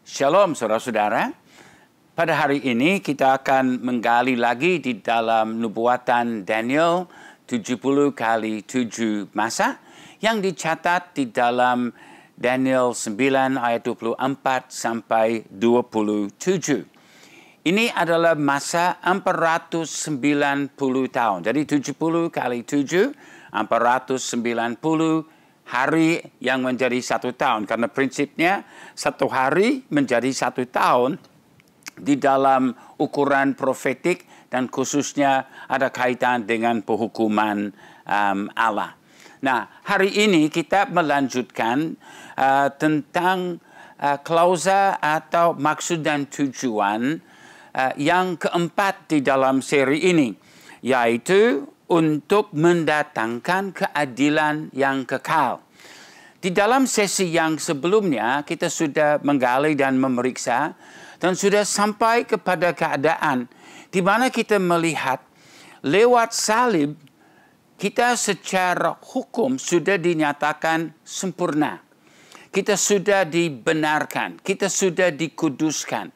Shalom saudara-saudara. Pada hari ini kita akan menggali lagi di dalam nubuatan Daniel 70 kali 7 masa yang dicatat di dalam Daniel 9 ayat 24 sampai 27. Ini adalah masa 490 tahun. Jadi 70 kali 7, 490 hari yang menjadi 1 tahun. Karena prinsipnya 1 hari menjadi 1 tahun di dalam ukuran profetik dan khususnya ada kaitan dengan penghukuman Allah. Nah, hari ini kita melanjutkan tentang klausa atau maksud dan tujuan yang keempat di dalam seri ini, yaitu untuk mendatangkan keadilan yang kekal. Di dalam sesi yang sebelumnya, kita sudah menggali dan memeriksa dan sudah sampai kepada keadaan di mana kita melihat lewat salib, kita secara hukum sudah dinyatakan sempurna. Kita sudah dibenarkan, kita sudah dikuduskan.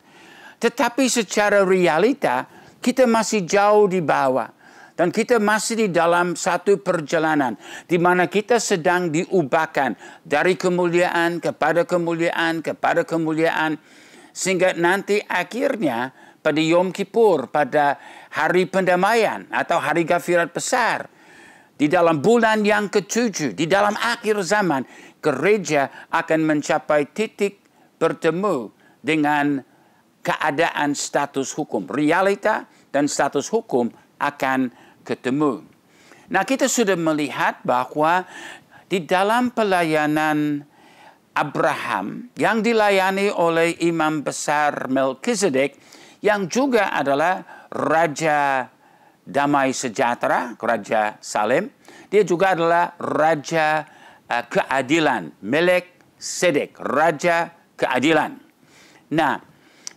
Tetapi secara realita, kita masih jauh di bawah. Dan kita masih di dalam satu perjalanan di mana kita sedang diubahkan dari kemuliaan kepada kemuliaan kepada kemuliaan. Sehingga nanti akhirnya pada Yom Kippur, pada hari pendamaian atau hari Ghafirat besar, di dalam bulan yang ke-7, di dalam akhir zaman, gereja akan mencapai titik bertemu dengan keadaan status hukum. Realita dan status hukum akan ketemu. Nah, kita sudah melihat bahwa di dalam pelayanan Abraham yang dilayani oleh Imam Besar Melkisedek yang juga adalah Raja Damai Sejahtera, Raja Salem, dia juga adalah Raja Keadilan, Melek Sedek, Raja Keadilan. Nah,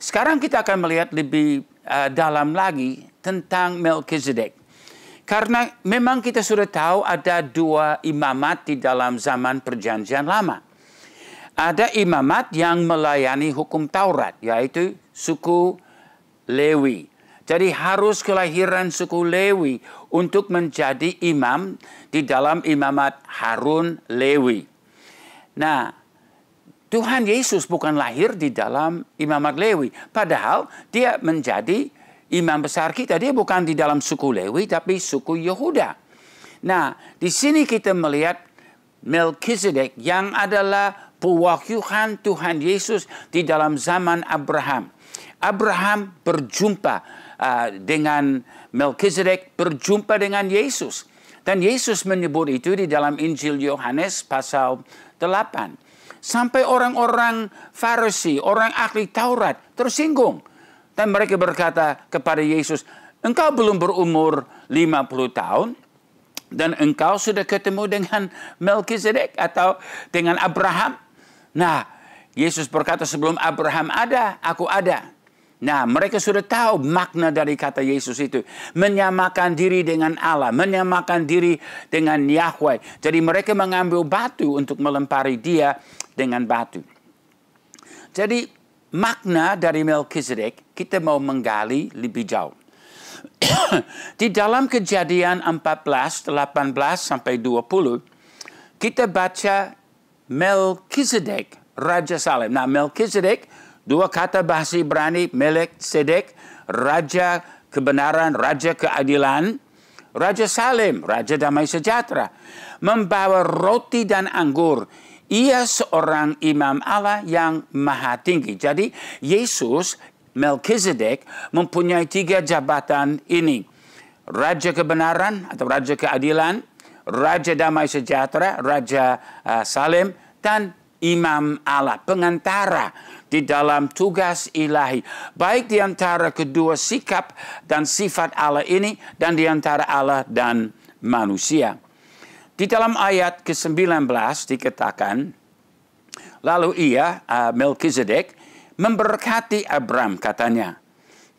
sekarang kita akan melihat lebih dalam lagi tentang Melkisedek. Karena memang kita sudah tahu ada 2 imamat di dalam zaman Perjanjian Lama. Ada imamat yang melayani hukum Taurat, yaitu suku Lewi. Jadi harus kelahiran suku Lewi untuk menjadi imam di dalam imamat Harun Lewi. Nah, Tuhan Yesus bukan lahir di dalam imamat Lewi. Padahal dia menjadi imam besar kita. Dia bukan di dalam suku Lewi, tapi suku Yehuda. Nah, di sini kita melihat Melkisedek yang adalah pewahyuan Tuhan Yesus di dalam zaman Abraham. Abraham berjumpa dengan Melkisedek, berjumpa dengan Yesus. Dan Yesus menyebut itu di dalam Injil Yohanes pasal 8. Sampai orang-orang Farisi, orang ahli Taurat tersinggung. Dan mereka berkata kepada Yesus, engkau belum berumur 50 tahun dan engkau sudah ketemu dengan Melkisedek atau dengan Abraham. Nah, Yesus berkata sebelum Abraham ada, aku ada. Nah, mereka sudah tahu makna dari kata Yesus itu. Menyamakan diri dengan Allah, menyamakan diri dengan Yahweh. Jadi mereka mengambil batu untuk melempari dia dengan batu. Jadi makna dari Melkisedek kita mau menggali lebih jauh. Di dalam Kejadian 14, 18 sampai 20, kita baca Melkisedek, Raja Salem. Nah, Melkisedek, 2 kata bahasa Ibrani, Melek Sedek, Raja Kebenaran, Raja Keadilan. Raja Salem, Raja Damai Sejahtera, membawa roti dan anggur. Ia seorang imam Allah yang maha tinggi. Jadi Yesus, Melkisedek, mempunyai 3 jabatan ini. Raja Kebenaran atau Raja Keadilan, Raja Damai Sejahtera, Raja Salem, dan Imam Allah, pengantara di dalam tugas ilahi. Baik di antara kedua sikap dan sifat Allah ini dan di antara Allah dan manusia. Di dalam ayat ke-19 dikatakan, lalu ia, Melkisedek, memberkati Abram, katanya.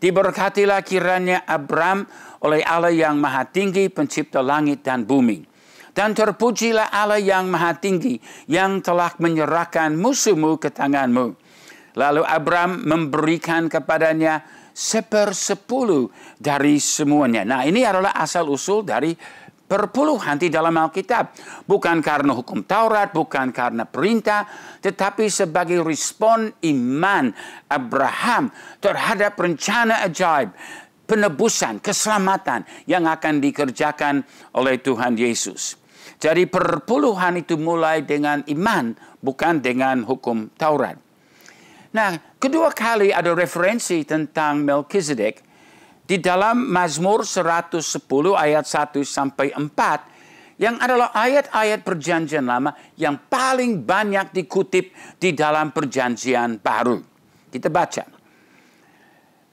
Diberkatilah kiranya Abram oleh Allah yang maha tinggi, pencipta langit dan bumi. Dan terpujilah Allah yang maha tinggi, yang telah menyerahkan musuhmu ke tanganmu. Lalu Abraham memberikan kepadanya 1/10 dari semuanya. Nah, ini adalah asal-usul dari perpuluhan di dalam Alkitab. Bukan karena hukum Taurat, bukan karena perintah, tetapi sebagai respon iman Abraham terhadap rencana ajaib, penebusan, keselamatan yang akan dikerjakan oleh Tuhan Yesus. Jadi perpuluhan itu mulai dengan iman, bukan dengan hukum Taurat. Nah, kedua kali ada referensi tentang Melkisedek di dalam Mazmur 110 ayat 1 sampai 4 yang adalah ayat-ayat perjanjian lama yang paling banyak dikutip di dalam perjanjian baru. Kita baca.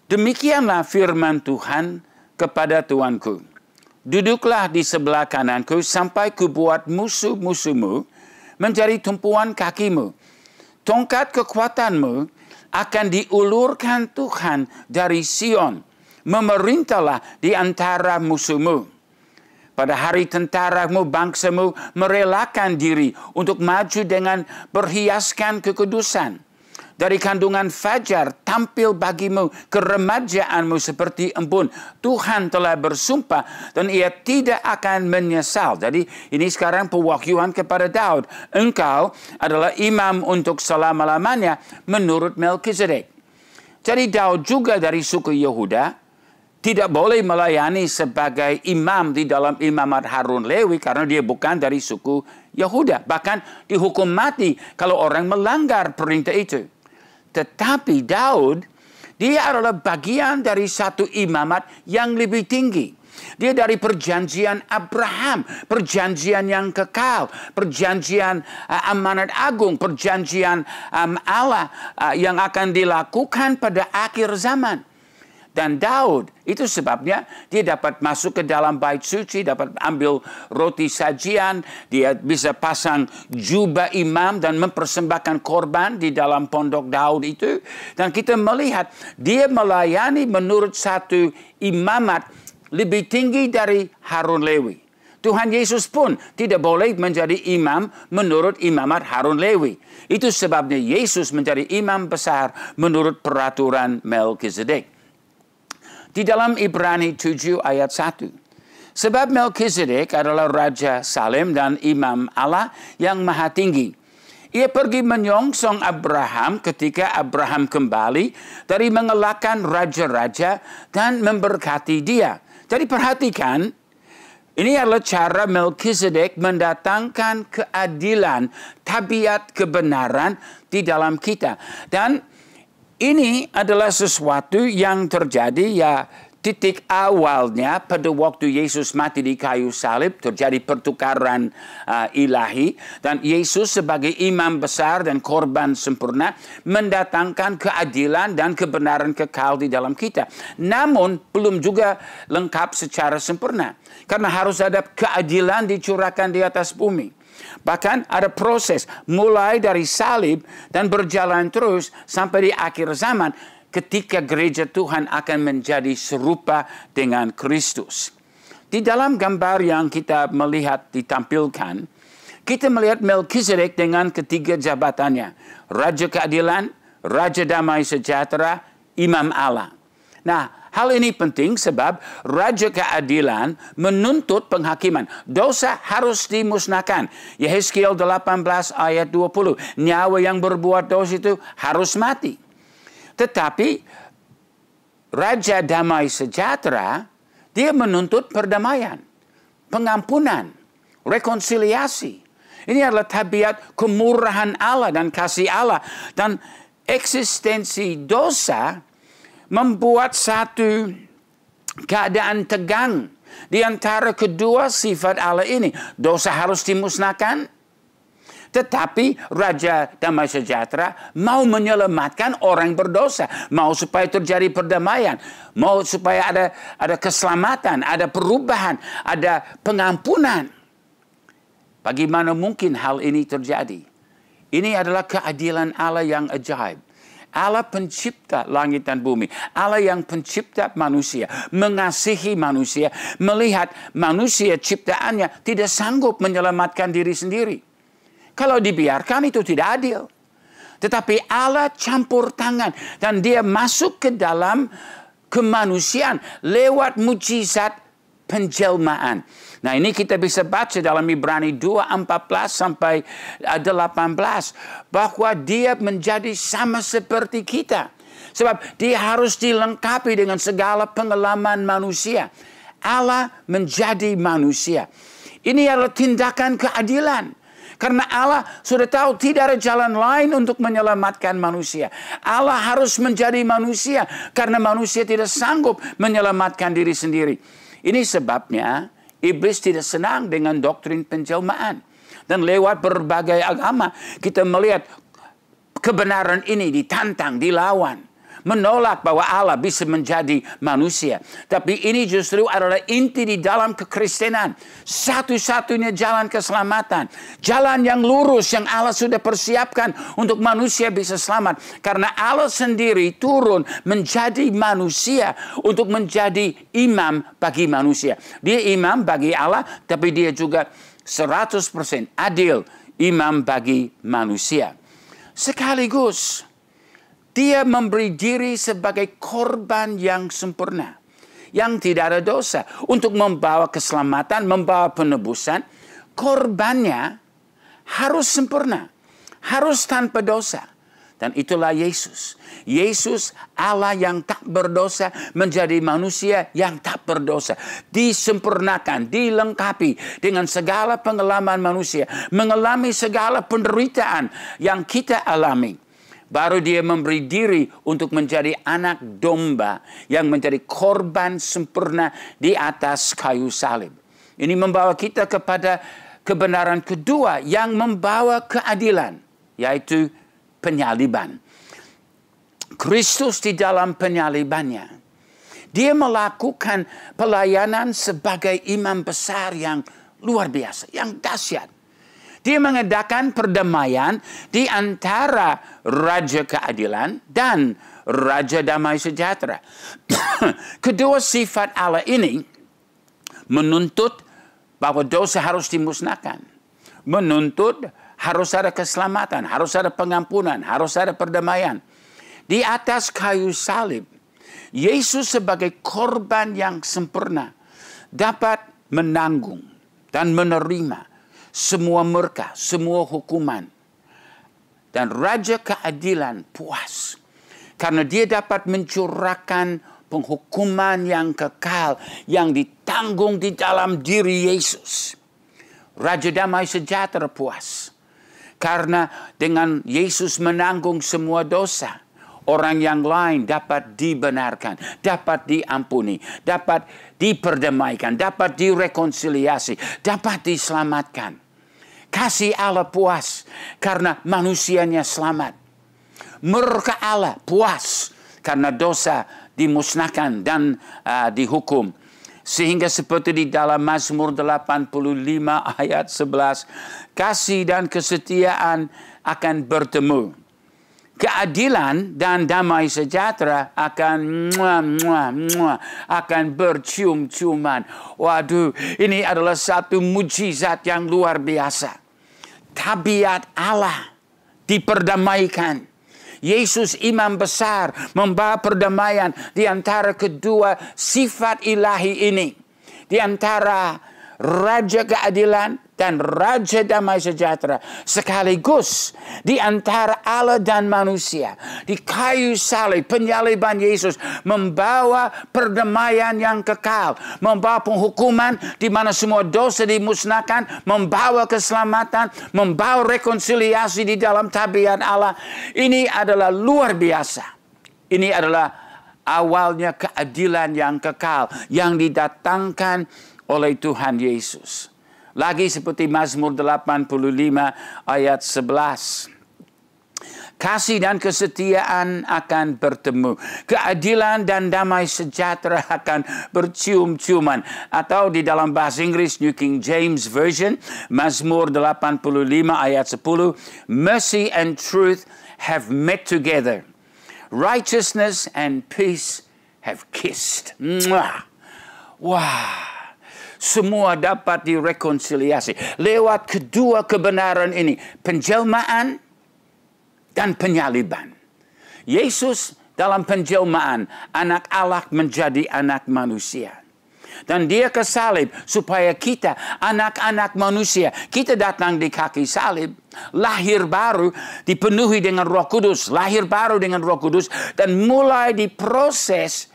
Demikianlah firman Tuhan kepada Tuanku. Duduklah di sebelah kananku sampai kubuat musuh-musuhmu menjadi tumpuan kakimu. Tongkat kekuatanmu akan diulurkan Tuhan dari Sion. Memerintahlah di antara musuhmu. Pada hari tentaramu, bangsamu merelakan diri untuk maju dengan berhiaskan kekudusan. Dari kandungan fajar tampil bagimu keremajaanmu seperti embun. Tuhan telah bersumpah dan ia tidak akan menyesal. Jadi ini sekarang pewahyuan kepada Daud. Engkau adalah imam untuk selama-lamanya menurut Melkisedek. Jadi Daud juga dari suku Yehuda tidak boleh melayani sebagai imam di dalam imamat Harun Lewi karena dia bukan dari suku Yehuda. Bahkan dihukum mati kalau orang melanggar perintah itu. Tetapi Daud, dia adalah bagian dari satu imamat yang lebih tinggi. Dia dari perjanjian Abraham, perjanjian yang kekal, perjanjian amanat agung, perjanjian Allah yang akan dilakukan pada akhir zaman. Dan Daud, itu sebabnya dia dapat masuk ke dalam bait suci, dapat ambil roti sajian, dia bisa pasang jubah imam dan mempersembahkan korban di dalam pondok Daud itu. Dan kita melihat dia melayani menurut satu imamat lebih tinggi dari Harun Lewi. Tuhan Yesus pun tidak boleh menjadi imam menurut imamat Harun Lewi. Itu sebabnya Yesus menjadi imam besar menurut peraturan Melkisedek. Di dalam Ibrani 7 ayat 1. Sebab Melkisedek adalah Raja Salem dan Imam Allah yang maha tinggi. Ia pergi menyongsong Abraham ketika Abraham kembali dari mengalahkan raja-raja dan memberkati dia. Jadi perhatikan, ini adalah cara Melkisedek mendatangkan keadilan, tabiat kebenaran di dalam kita. Dan ini adalah sesuatu yang terjadi ya titik awalnya pada waktu Yesus mati di kayu salib terjadi pertukaran ilahi dan Yesus sebagai imam besar dan korban sempurna mendatangkan keadilan dan kebenaran kekal di dalam kita. Namun belum juga lengkap secara sempurna karena harus ada keadilan dicurahkan di atas bumi. Bahkan ada proses mulai dari salib dan berjalan terus sampai di akhir zaman ketika gereja Tuhan akan menjadi serupa dengan Kristus. Di dalam gambar yang kita melihat ditampilkan, kita melihat Melkisedek dengan ketiga jabatannya. Raja keadilan, Raja damai sejahtera, Imam Allah. Nah, hal ini penting sebab Raja keadilan menuntut penghakiman. Dosa harus dimusnahkan. Yehezkiel 18 ayat 20. Nyawa yang berbuat dosa itu harus mati. Tetapi Raja damai sejahtera, dia menuntut perdamaian, pengampunan, rekonsiliasi. Ini adalah tabiat kemurahan Allah dan kasih Allah. Dan eksistensi dosa membuat satu keadaan tegang di antara kedua sifat Allah ini. Dosa harus dimusnahkan, tetapi Raja damai sejahtera mau menyelamatkan orang berdosa, mau supaya terjadi perdamaian, mau supaya ada keselamatan, ada perubahan, ada pengampunan. Bagaimana mungkin hal ini terjadi? Ini adalah keadilan Allah yang ajaib. Allah pencipta langit dan bumi. Allah yang pencipta manusia. Mengasihi manusia. Melihat manusia ciptaannya tidak sanggup menyelamatkan diri sendiri. Kalau dibiarkan itu tidak adil. Tetapi Allah campur tangan dan dia masuk ke dalam kemanusiaan lewat mujizat penjelmaan. Nah, ini kita bisa baca dalam Ibrani 2:14 sampai 18 bahwa dia menjadi sama seperti kita. Sebab dia harus dilengkapi dengan segala pengalaman manusia. Allah menjadi manusia. Ini adalah tindakan keadilan. Karena Allah sudah tahu tidak ada jalan lain untuk menyelamatkan manusia. Allah harus menjadi manusia karena manusia tidak sanggup menyelamatkan diri sendiri. Ini sebabnya iblis tidak senang dengan doktrin penjelmaan. Dan lewat berbagai agama kita melihat kebenaran ini ditantang, dilawan. Menolak bahwa Allah bisa menjadi manusia. Tapi ini justru adalah inti di dalam kekristenan. Satu-satunya jalan keselamatan. Jalan yang lurus yang Allah sudah persiapkan untuk manusia bisa selamat. Karena Allah sendiri turun menjadi manusia untuk menjadi imam bagi manusia. Dia imam bagi Allah, tapi dia juga 100% adil imam bagi manusia. Sekaligus dia memberi diri sebagai korban yang sempurna, yang tidak ada dosa. Untuk membawa keselamatan, membawa penebusan, korbannya harus sempurna, harus tanpa dosa. Dan itulah Yesus. Yesus Allah yang tak berdosa menjadi manusia yang tak berdosa. Disempurnakan, dilengkapi dengan segala pengalaman manusia. Mengalami segala penderitaan yang kita alami. Baru dia memberi diri untuk menjadi anak domba yang menjadi korban sempurna di atas kayu salib. Ini membawa kita kepada kebenaran kedua yang membawa keadilan, yaitu penyaliban. Kristus di dalam penyalibannya, dia melakukan pelayanan sebagai imam besar yang luar biasa, yang dahsyat. Dia mengadakan perdamaian di antara Raja Keadilan dan Raja Damai Sejahtera. Kedua sifat Allah ini menuntut bahwa dosa harus dimusnahkan. Menuntut harus ada keselamatan, harus ada pengampunan, harus ada perdamaian. Di atas kayu salib, Yesus sebagai korban yang sempurna dapat menanggung dan menerima semua murka, semua hukuman. Dan Raja Keadilan puas. Karena dia dapat mencurahkan penghukuman yang kekal yang ditanggung di dalam diri Yesus. Raja Damai Sejahtera puas. Karena dengan Yesus menanggung semua dosa, orang yang lain dapat dibenarkan, dapat diampuni, dapat diperdamaikan, dapat direkonsiliasi, dapat diselamatkan. Kasih Allah puas karena manusianya selamat. Murka Allah puas karena dosa dimusnahkan dan dihukum. Sehingga seperti di dalam Mazmur 85 ayat 11, kasih dan kesetiaan akan bertemu. Keadilan dan damai sejahtera akan akan bercium-ciuman. Waduh, ini adalah satu mujizat yang luar biasa. Tabiat Allah diperdamaikan. Yesus imam besar membawa perdamaian di antara kedua sifat ilahi ini. Di antara Raja Keadilan dan Raja Damai Sejahtera. Sekaligus di antara Allah dan manusia. Di kayu salib penyaliban Yesus membawa perdamaian yang kekal. Membawa penghukuman di mana semua dosa dimusnahkan. Membawa keselamatan. Membawa rekonsiliasi di dalam tabiat Allah. Ini adalah luar biasa. Ini adalah awalnya keadilan yang kekal. Yang didatangkan oleh Tuhan Yesus. Lagi seperti Mazmur 85 ayat 11. Kasih dan kesetiaan akan bertemu. Keadilan dan damai sejahtera akan bercium-ciuman. Atau di dalam bahasa Inggris New King James Version, Mazmur 85 ayat 10. Mercy and truth have met together. Righteousness and peace have kissed. Wah. Semua dapat direkonsiliasi lewat kedua kebenaran ini. Penjelmaan dan penyaliban. Yesus dalam penjelmaan anak Allah menjadi anak manusia. Dan dia ke salib supaya kita, anak-anak manusia, kita datang di kaki salib, lahir baru, dipenuhi dengan Roh Kudus, lahir baru dengan Roh Kudus, dan mulai diproses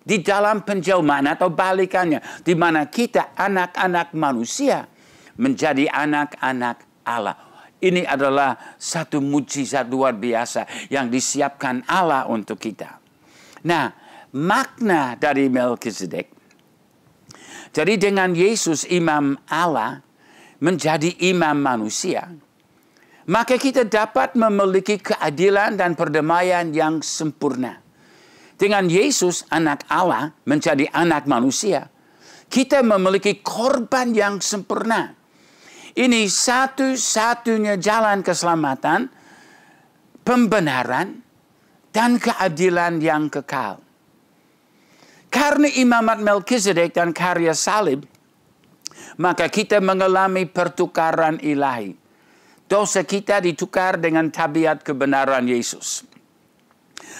di dalam penjelmaan atau balikannya, di mana kita, anak-anak manusia, menjadi anak-anak Allah. Ini adalah satu mukjizat luar biasa yang disiapkan Allah untuk kita. Nah, makna dari Melkisedek, jadi dengan Yesus imam Allah menjadi imam manusia, maka kita dapat memiliki keadilan dan perdamaian yang sempurna. Dengan Yesus anak Allah menjadi anak manusia, kita memiliki korban yang sempurna. Ini satu-satunya jalan keselamatan, pembenaran, dan keadilan yang kekal. Karena imamat Melkisedek dan karya salib, maka kita mengalami pertukaran ilahi. Dosa kita ditukar dengan tabiat kebenaran Yesus.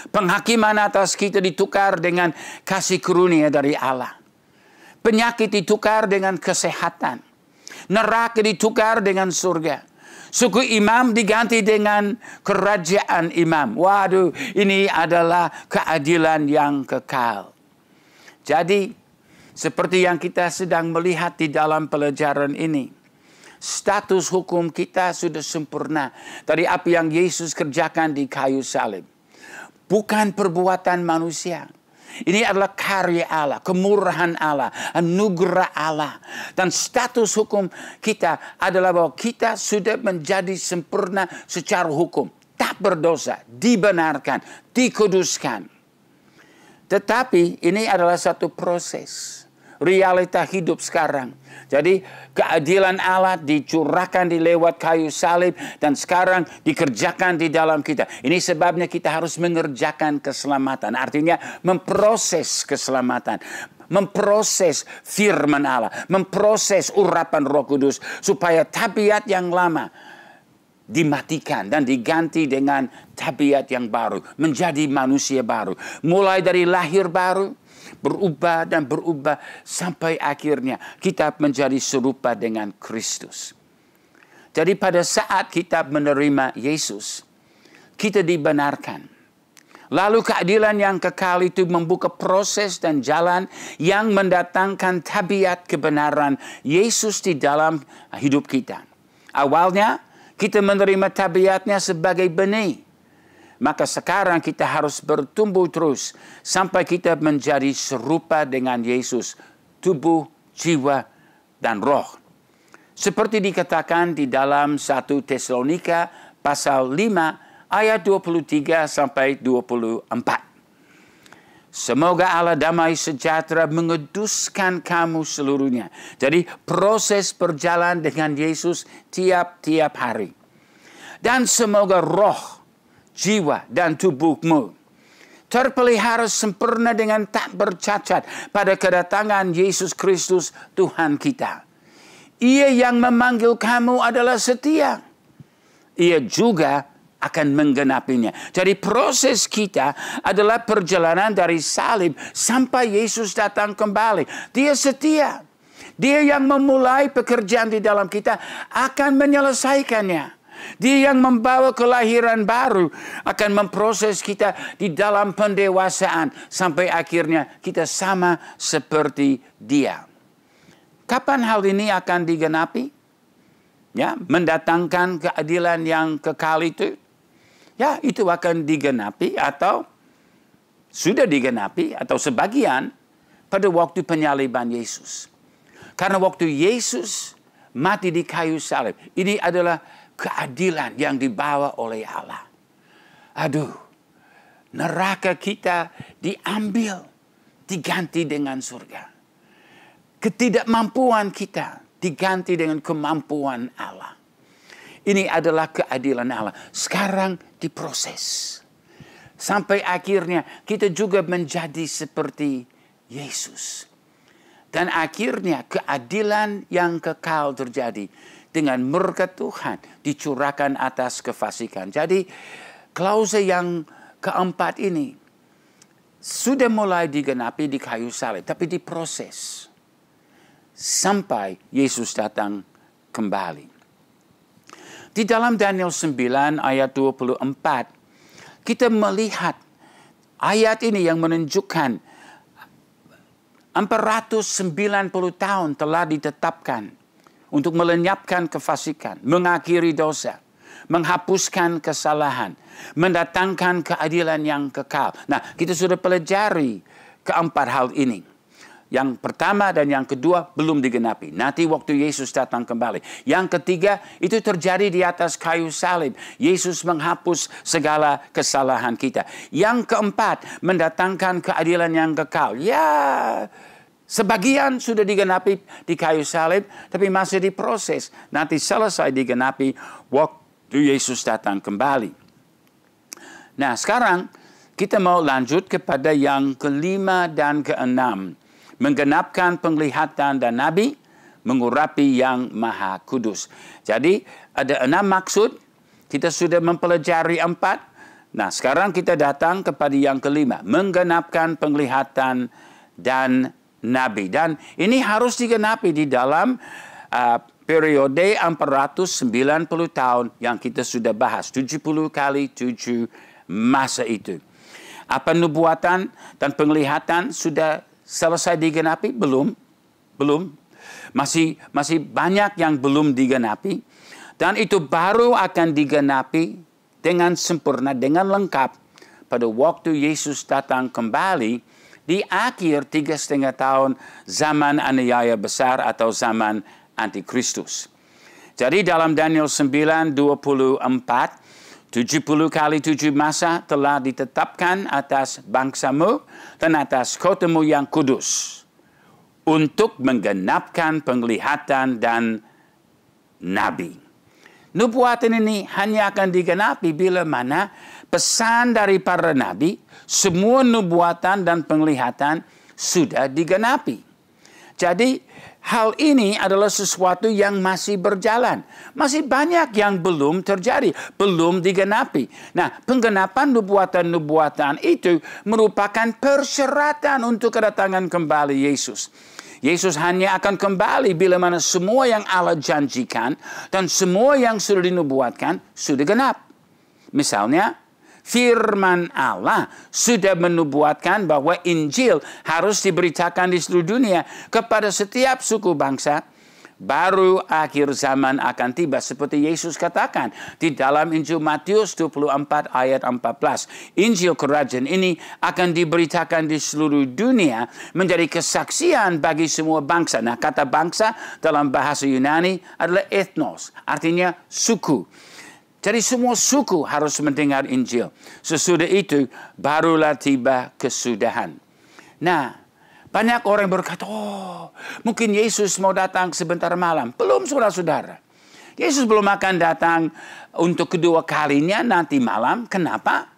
Penghakiman atas kita ditukar dengan kasih karunia dari Allah. Penyakit ditukar dengan kesehatan. Neraka ditukar dengan surga. Suku imam diganti dengan kerajaan imam. Waduh, ini adalah keadilan yang kekal. Jadi, seperti yang kita sedang melihat di dalam pelajaran ini, status hukum kita sudah sempurna dari apa yang Yesus kerjakan di kayu salib. Bukan perbuatan manusia. Ini adalah karya Allah, kemurahan Allah, anugerah Allah. Dan status hukum kita adalah bahwa kita sudah menjadi sempurna secara hukum. Tak berdosa, dibenarkan, dikuduskan. Tetapi ini adalah satu proses. Realita hidup sekarang. Jadi keadilan Allah dicurahkan di lewat kayu salib dan sekarang dikerjakan di dalam kita. Ini sebabnya kita harus mengerjakan keselamatan. Artinya memproses keselamatan. Memproses firman Allah. Memproses urapan Roh Kudus. Supaya tabiat yang lama dimatikan dan diganti dengan tabiat yang baru. Menjadi manusia baru. Mulai dari lahir baru, berubah dan berubah sampai akhirnya kita menjadi serupa dengan Kristus. Jadi pada saat kita menerima Yesus, kita dibenarkan. Lalu keadilan yang kekal itu membuka proses dan jalan yang mendatangkan tabiat kebenaran Yesus di dalam hidup kita. Awalnya kita menerima tabiatnya sebagai benih. Maka sekarang kita harus bertumbuh terus sampai kita menjadi serupa dengan Yesus, tubuh, jiwa, dan roh. Seperti dikatakan di dalam 1 Tesalonika pasal 5 ayat 23 sampai 24. Semoga Allah damai sejahtera menguduskan kamu seluruhnya. Jadi proses berjalan dengan Yesus tiap-tiap hari. Dan semoga roh, jiwa, dan tubuhmu terpelihara sempurna dengan tak bercacat pada kedatangan Yesus Kristus Tuhan kita. Ia yang memanggil kamu adalah setia. Ia juga akan menggenapinya. Jadi proses kita adalah perjalanan dari salib sampai Yesus datang kembali. Dia setia. Dia yang memulai pekerjaan di dalam kita akan menyelesaikannya. Dia yang membawa kelahiran baru akan memproses kita di dalam pendewasaan sampai akhirnya kita sama seperti Dia. Kapan hal ini akan digenapi? Ya, mendatangkan keadilan yang kekal itu. Ya, itu akan digenapi atau sudah digenapi atau sebagian pada waktu penyaliban Yesus. Karena waktu Yesus mati di kayu salib, ini adalah keadilan yang dibawa oleh Allah. Aduh, neraka kita diambil, diganti dengan surga. Ketidakmampuan kita diganti dengan kemampuan Allah. Ini adalah keadilan Allah. Sekarang diproses. Sampai akhirnya kita juga menjadi seperti Yesus. Dan akhirnya keadilan yang kekal terjadi dengan berkat Tuhan dicurahkan atas kefasikan. Jadi klausa yang keempat ini sudah mulai digenapi di kayu salib, tapi diproses sampai Yesus datang kembali. Di dalam Daniel 9 ayat 24, kita melihat ayat ini yang menunjukkan 490 tahun telah ditetapkan untuk melenyapkan kefasikan, mengakhiri dosa, menghapuskan kesalahan, mendatangkan keadilan yang kekal. Nah, kita sudah pelajari keempat hal ini. Yang pertama dan yang kedua belum digenapi. Nanti waktu Yesus datang kembali. Yang ketiga itu terjadi di atas kayu salib. Yesus menghapus segala kesalahan kita. Yang keempat mendatangkan keadilan yang kekal. Ya, sebagian sudah digenapi di kayu salib, tapi masih diproses. Nanti selesai digenapi waktu Yesus datang kembali. Nah, sekarang kita mau lanjut kepada yang kelima dan keenam. Menggenapkan penglihatan dan nabi, mengurapi yang maha kudus. Jadi ada 6 maksud, kita sudah mempelajari 4. Nah, sekarang kita datang kepada yang kelima, menggenapkan penglihatan dan nabi. Dan ini harus digenapi di dalam periode 490 tahun yang kita sudah bahas. 70 kali 7 masa itu. Apa nubuatan dan penglihatan sudah selesai digenapi? Belum. Masih banyak yang belum digenapi. Dan itu baru akan digenapi dengan sempurna, dengan lengkap pada waktu Yesus datang kembali di akhir 3,5 tahun zaman aniaya besar atau zaman antikristus. Jadi dalam Daniel 9:24, 70 kali 7 masa telah ditetapkan atas bangsamu dan atas kotamu yang kudus untuk menggenapkan penglihatan dan nabi. Nubuatan ini hanya akan digenapi bila mana pesan dari para nabi, semua nubuatan dan penglihatan sudah digenapi. Jadi hal ini adalah sesuatu yang masih berjalan. Masih banyak yang belum terjadi, belum digenapi. Nah, penggenapan nubuatan-nubuatan itu merupakan persyaratan untuk kedatangan kembali Yesus. Yesus hanya akan kembali bila mana semua yang Allah janjikan dan semua yang sudah dinubuatkan sudah genap. Misalnya, firman Allah sudah menubuatkan bahwa Injil harus diberitakan di seluruh dunia kepada setiap suku bangsa. Baru akhir zaman akan tiba seperti Yesus katakan di dalam Injil Matius 24 ayat 14. Injil kerajaan ini akan diberitakan di seluruh dunia menjadi kesaksian bagi semua bangsa. Nah, kata bangsa dalam bahasa Yunani adalah ethnos, artinya suku. Jadi semua suku harus mendengar Injil. Sesudah itu barulah tiba kesudahan. Nah, banyak orang yang berkata, mungkin Yesus mau datang sebentar malam. Belum, saudara-saudara. Yesus belum akan datang untuk kedua kalinya nanti malam. Kenapa?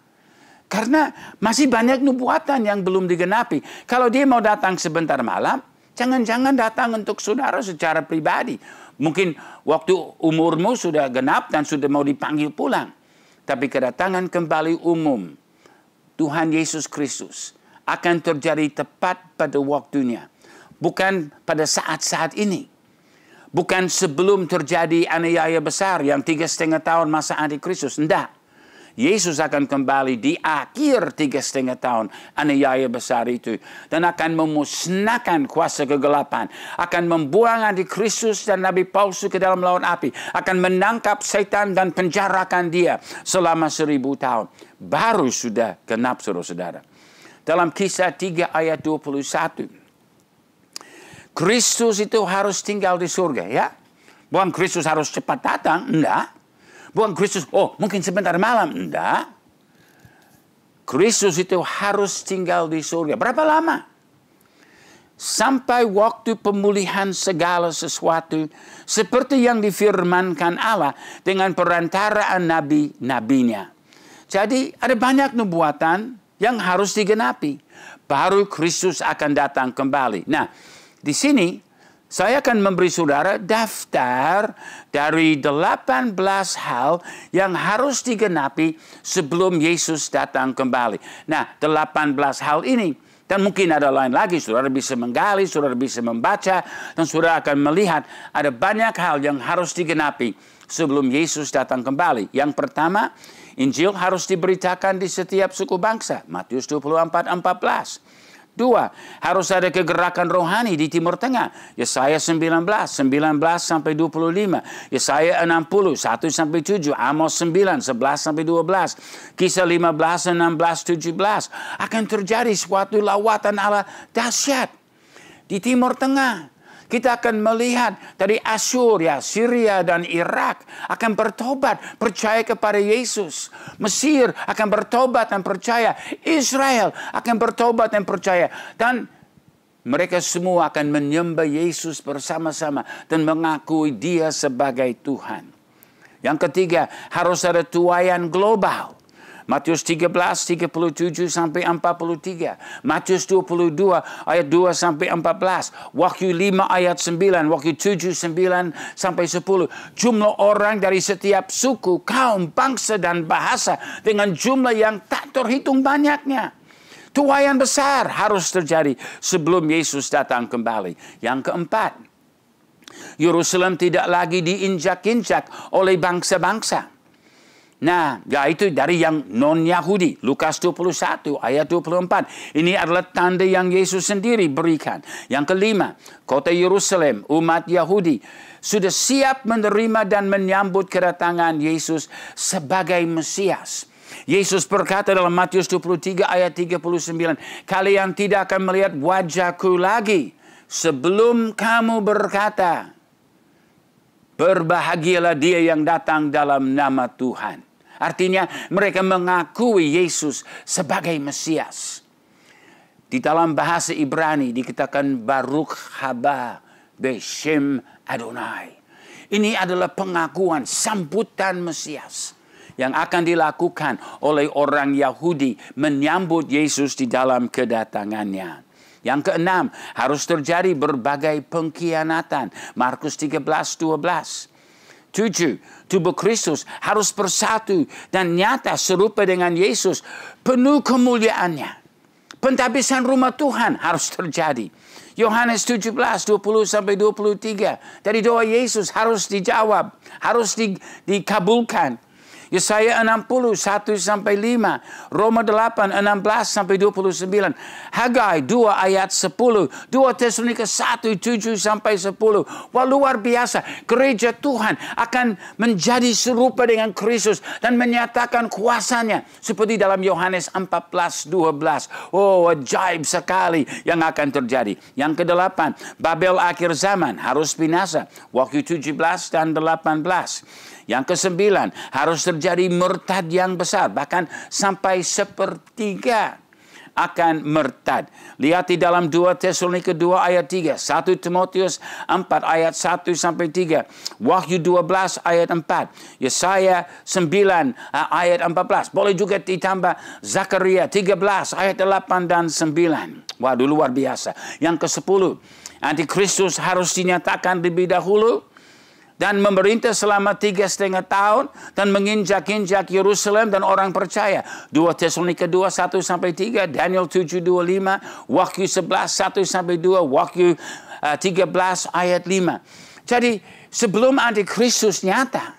Karena masih banyak nubuatan yang belum digenapi. Kalau dia mau datang sebentar malam, jangan-jangan datang untuk saudara secara pribadi. Mungkin waktu umurmu sudah genap dan sudah mau dipanggil pulang. Tapi kedatangan kembali umum Tuhan Yesus Kristus akan terjadi tepat pada waktunya. Bukan pada saat-saat ini. Bukan sebelum terjadi aniaya besar yang 3,5 tahun masa antikristus. Tidak. Yesus akan kembali di akhir 3,5 tahun aniaya besar itu. Dan akan memusnahkan kuasa kegelapan. Akan membuang antikristus dan nabi palsu ke dalam laut api. Akan menangkap setan dan penjarakan dia selama 1000 tahun. Baru sudah genap, saudara-saudara. Dalam Kisah 3 ayat 21. Kristus itu harus tinggal di surga, ya. Bukan Kristus harus cepat datang, enggak. Bukan Kristus, mungkin sebentar malam. Enggak. Kristus itu harus tinggal di surga. Berapa lama? Sampai waktu pemulihan segala sesuatu. Seperti yang difirmankan Allah dengan perantaraan nabi-nabinya. Jadi ada banyak nubuatan yang harus digenapi. Baru Kristus akan datang kembali. Nah, di sini Saya akan memberi saudara daftar dari 18 hal yang harus digenapi sebelum Yesus datang kembali. Nah, 18 hal ini, dan mungkin ada lain lagi, saudara bisa menggali, saudara bisa membaca, dan saudara akan melihat ada banyak hal yang harus digenapi sebelum Yesus datang kembali. Yang pertama, Injil harus diberitakan di setiap suku bangsa. Matius 24:14. 2, harus ada kegerakan rohani di Timur Tengah. Yesaya 19 sampai 25. Yesaya 60, 1 sampai 7. Amos 9, 11 sampai 12. Kisah 15, 16, 17. Akan terjadi suatu lawatan Allah dahsyat di Timur Tengah. Kita akan melihat dari Asyria, Syria, dan Irak akan bertobat, percaya kepada Yesus. Mesir akan bertobat dan percaya. Israel akan bertobat dan percaya. Dan mereka semua akan menyembah Yesus bersama-sama dan mengakui Dia sebagai Tuhan. Yang ketiga, harus ada tuaian global. Matius 13, 37 sampai 43. Matius 22 ayat 2 sampai 14. Wahyu 5 ayat 9. Wahyu 7, 9 sampai 10. Jumlah orang dari setiap suku, kaum, bangsa, dan bahasa dengan jumlah yang tak terhitung banyaknya. Tuaian besar harus terjadi sebelum Yesus datang kembali. Yang keempat, Yerusalem tidak lagi diinjak-injak oleh bangsa-bangsa. Nah, itu dari yang non-Yahudi. Lukas 21 ayat 24. Ini adalah tanda yang Yesus sendiri berikan. Yang kelima, kota Yerusalem, umat Yahudi, sudah siap menerima dan menyambut kedatangan Yesus sebagai Mesias. Yesus berkata dalam Matius 23 ayat 39, kalian tidak akan melihat wajahku lagi sebelum kamu berkata, berbahagialah dia yang datang dalam nama Tuhan. Artinya mereka mengakui Yesus sebagai Mesias. Di dalam bahasa Ibrani dikatakan Baruch haba beshem Adonai. Ini adalah pengakuan, sambutan Mesias yang akan dilakukan oleh orang Yahudi menyambut Yesus di dalam kedatangannya. Yang keenam, harus terjadi berbagai pengkhianatan. Markus 13:12. 7. Tubuh Kristus harus bersatu dan nyata serupa dengan Yesus. Penuh kemuliaannya. Pentabisan rumah Tuhan harus terjadi. Yohanes 17:20-23. Dari doa Yesus harus dijawab. Harus dikabulkan. Yesaya 60:1-5, Roma 8:16-29, Hagai 2 ayat 10, 2 Tesalonika 1:7-10. Wah, luar biasa. Gereja Tuhan akan menjadi serupa dengan Kristus dan menyatakan kuasanya seperti dalam Yohanes 14:12. Oh, ajaib sekali yang akan terjadi. Yang kedelapan, Babel akhir zaman harus binasa. Wahyu 17 dan 18. Yang kesembilan, harus terjadi murtad yang besar. Bahkan sampai 1/3 akan murtad. Lihat di dalam 2 Tesalonika 2 ayat 3. 1 Timotius 4 ayat 1-3. Wahyu 12 ayat 4. Yesaya 9 ayat 14. Boleh juga ditambah Zakaria 13 ayat 8 dan 9. Waduh, luar biasa. Yang ke-10. Antikristus harus dinyatakan lebih dahulu dan memerintah selama 3,5 tahun dan menginjak-injak Yerusalem dan orang percaya. 2 Tesalonika 2, 1-3, Daniel 7:25, Wahyu 11, 1-2, Wahyu 13 ayat 5. Jadi sebelum Antikristus nyata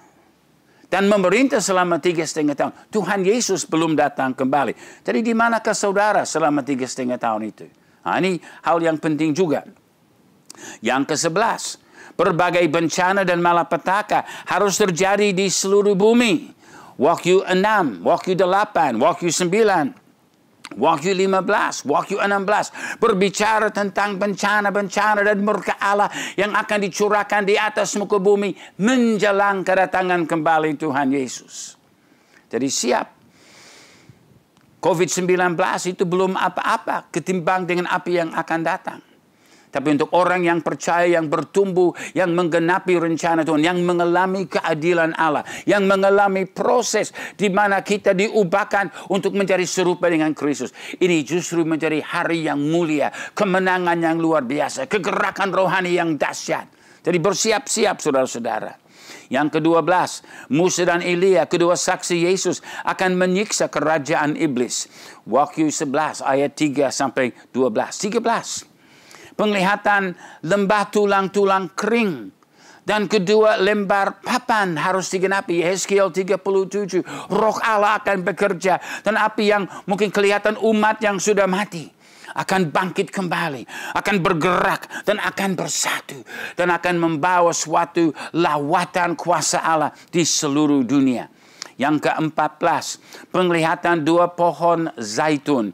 dan memerintah selama 3,5 tahun, Tuhan Yesus belum datang kembali. Jadi di manakah saudara selama 3,5 tahun itu? Nah, ini hal yang penting juga. Yang ke-11, berbagai bencana dan malapetaka harus terjadi di seluruh bumi. Wahyu 6, Wahyu 8, Wahyu 9, Wahyu 15, Wahyu 16. Berbicara tentang bencana-bencana dan murka Allah yang akan dicurahkan di atas muka bumi menjelang kedatangan kembali Tuhan Yesus. Jadi siap. COVID-19 itu belum apa-apa ketimbang dengan api yang akan datang. Tapi untuk orang yang percaya, yang bertumbuh, yang menggenapi rencana Tuhan, yang mengalami keadilan Allah, yang mengalami proses di mana kita diubahkan untuk menjadi serupa dengan Kristus. Ini justru menjadi hari yang mulia, kemenangan yang luar biasa, kegerakan rohani yang dahsyat. Jadi bersiap-siap saudara-saudara. Yang ke-12, Musa dan Elia, kedua saksi Yesus akan menyiksa kerajaan iblis. Wahyu 11 ayat 3 sampai 12. 13. Penglihatan lembah tulang-tulang kering. Dan kedua lembar papan harus digenapi. Yeskiel 37. Roh Allah akan bekerja. Dan api yang mungkin kelihatan umat yang sudah mati akan bangkit kembali. Akan bergerak dan akan bersatu. Dan akan membawa suatu lawatan kuasa Allah di seluruh dunia. Yang ke-14. Penglihatan dua pohon zaitun.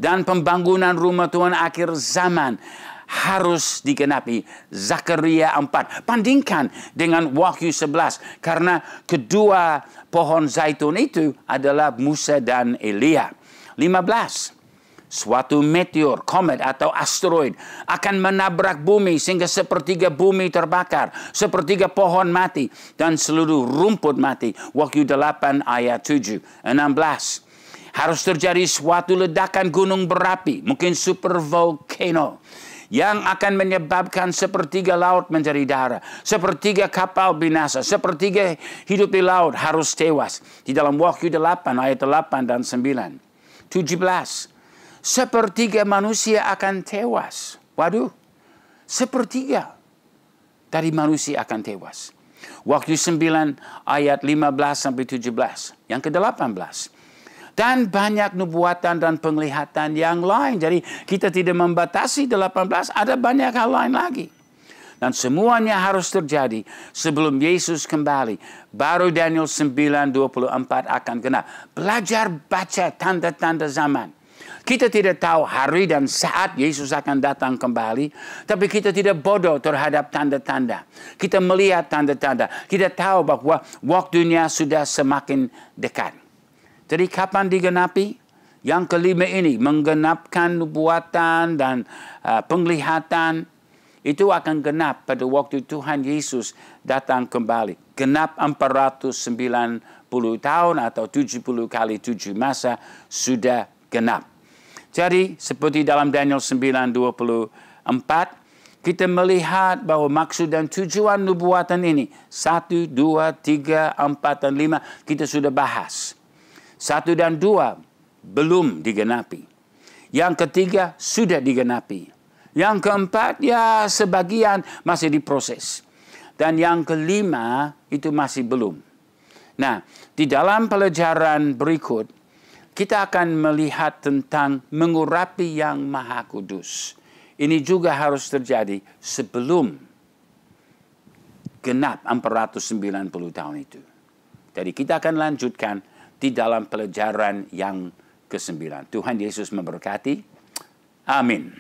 Dan pembangunan rumah Tuhan akhir zaman harus digenapi. Zakaria 4. Bandingkan dengan Wahyu 11. Karena kedua pohon zaitun itu adalah Musa dan Elia. 15. Suatu meteor, komet atau asteroid akan menabrak bumi sehingga sepertiga bumi terbakar. Sepertiga pohon mati dan seluruh rumput mati. Wahyu 8 ayat 7. 16. Harus terjadi suatu ledakan gunung berapi. Mungkin super volcano. Yang akan menyebabkan sepertiga laut menjadi darah. Sepertiga kapal binasa. Sepertiga hidup di laut harus tewas. Di dalam Wahyu 8 ayat 8 dan 9. 17. Sepertiga manusia akan tewas. Waduh. Sepertiga dari manusia akan tewas. Wahyu 9 ayat 15 sampai 17. Yang ke-18. Dan banyak nubuatan dan penglihatan yang lain. Jadi kita tidak membatasi 18, ada banyak hal lain lagi. Dan semuanya harus terjadi sebelum Yesus kembali. Baru Daniel 9:24 akan genap. Belajar baca tanda-tanda zaman. Kita tidak tahu hari dan saat Yesus akan datang kembali. Tapi kita tidak bodoh terhadap tanda-tanda. Kita melihat tanda-tanda. Kita tahu bahwa waktunya sudah semakin dekat. Jadi kapan digenapi? Yang kelima ini menggenapkan nubuatan dan penglihatan. Itu akan genap pada waktu Tuhan Yesus datang kembali. Genap 490 tahun atau 70 kali 7 masa sudah genap. Jadi seperti dalam Daniel 9:24. Kita melihat bahwa maksud dan tujuan nubuatan ini. 1, 2, 3, 4, dan 5 kita sudah bahas. 1 dan 2 belum digenapi. Yang ketiga sudah digenapi. Yang keempat ya sebagian masih diproses. Dan yang kelima itu masih belum. Nah, di dalam pelajaran berikut kita akan melihat tentang mengurapi yang Maha Kudus. Ini juga harus terjadi sebelum genap 490 tahun itu. Jadi kita akan lanjutkan di dalam pelajaran yang ke-9. Tuhan Yesus memberkati. Amin.